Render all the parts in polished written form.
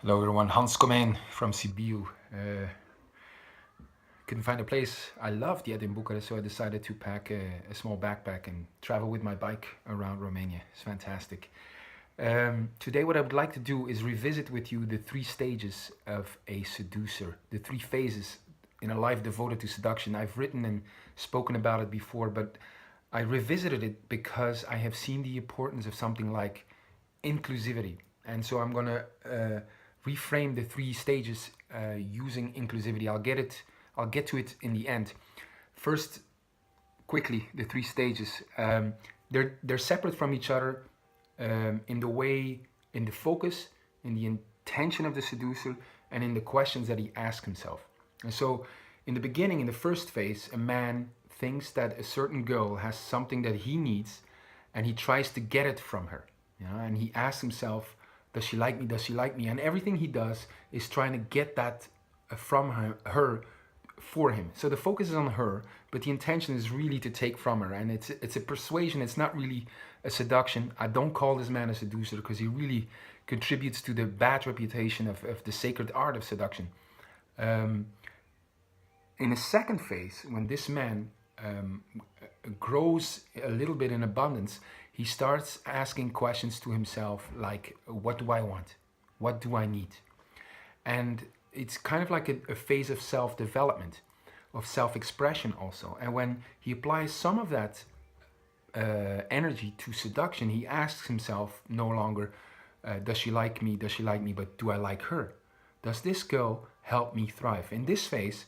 Hello everyone, Hans Comijn from Sibiu. Couldn't find a place I loved yet in Bucharest, so I decided to pack a small backpack and travel with my bike around Romania. It's fantastic. Today what I would like to do is revisit with you the 3 stages of a seducer, the 3 phases in a life devoted to seduction. I've written and spoken about it before, but I revisited it because I have seen the importance of something like inclusivity. And so I'm gonna reframe the 3 stages using inclusivity. I'll get to it in the end. First, quickly, the 3 stages. They're separate from each other in the way, in the focus, in the intention of the seducer, and in the questions that he asks himself. And so, in the beginning, in the first phase, a man thinks that a certain girl has something that he needs, and he tries to get it from her. And he asks himself, does she like me? Does she like me? And everything he does is trying to get that from her for him. So the focus is on her, but the intention is really to take from her. And it's a persuasion. It's not really a seduction. I don't call this man a seducer because he really contributes to the bad reputation of the sacred art of seduction. In a second phase, when this man grows a little bit in abundance, he starts asking questions to himself like, what do I want? What do I need? And it's kind of like a phase of self-development, of self-expression also. And when he applies some of that energy to seduction, he asks himself no longer, does she like me? Does she like me? But do I like her? Does this girl help me thrive? In this phase,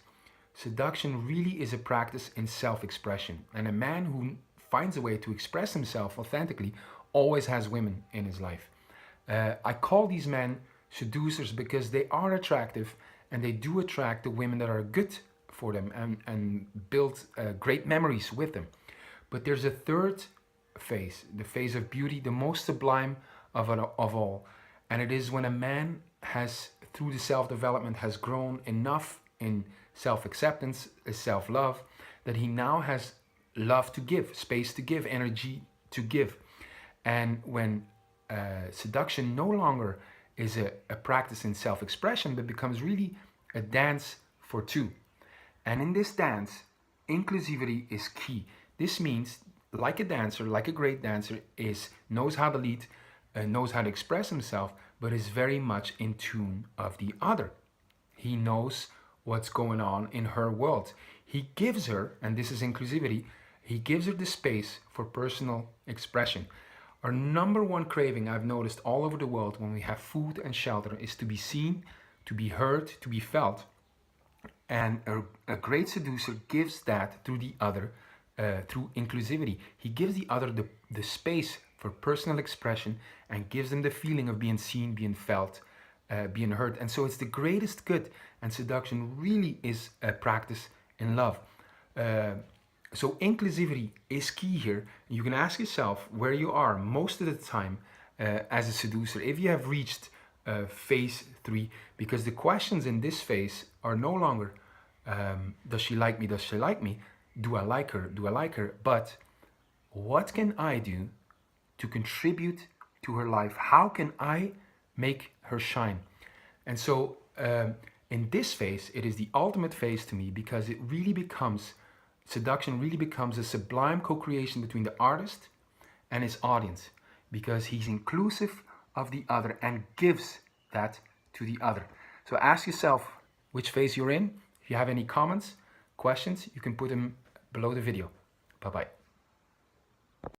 seduction really is a practice in self-expression. And a man who finds a way to express himself authentically always has women in his life. I call these men seducers because they are attractive and they do attract the women that are good for them and build great memories with them. But there's a third phase, the phase of beauty, the most sublime of all. And it is when a man has, through the self-development, has grown enough in self-acceptance, self-love, that he now has love to give, space to give, energy to give. And when seduction no longer is a practice in self-expression, but becomes really a dance for two. And in this dance, inclusivity is key. This means, like a dancer, like a great dancer, knows how to lead, knows how to express himself, but is very much in tune of the other. He knows what's going on in her world. He gives her, and this is inclusivity, he gives her the space for personal expression. Our number one craving, I've noticed all over the world when we have food and shelter, is to be seen, to be heard, to be felt. And a great seducer gives that through the other, through inclusivity. He gives the other the space for personal expression and gives them the feeling of being seen, being felt, being heard. And so it's the greatest good, and seduction really is a practice in love. So inclusivity is key here. You can ask yourself where you are most of the time as a seducer, if you have reached phase 3, because the questions in this phase are no longer does she like me, does she like me, do I like her, do I like her, but what can I do to contribute to her life? How can I make her shine? And so in this phase, it is the ultimate phase to me, because it really becomes, seduction really becomes a sublime co-creation between the artist and his audience, because he's inclusive of the other and gives that to the other. So ask yourself which phase you're in. If you have any comments, questions, you can put them below the video. Bye-bye.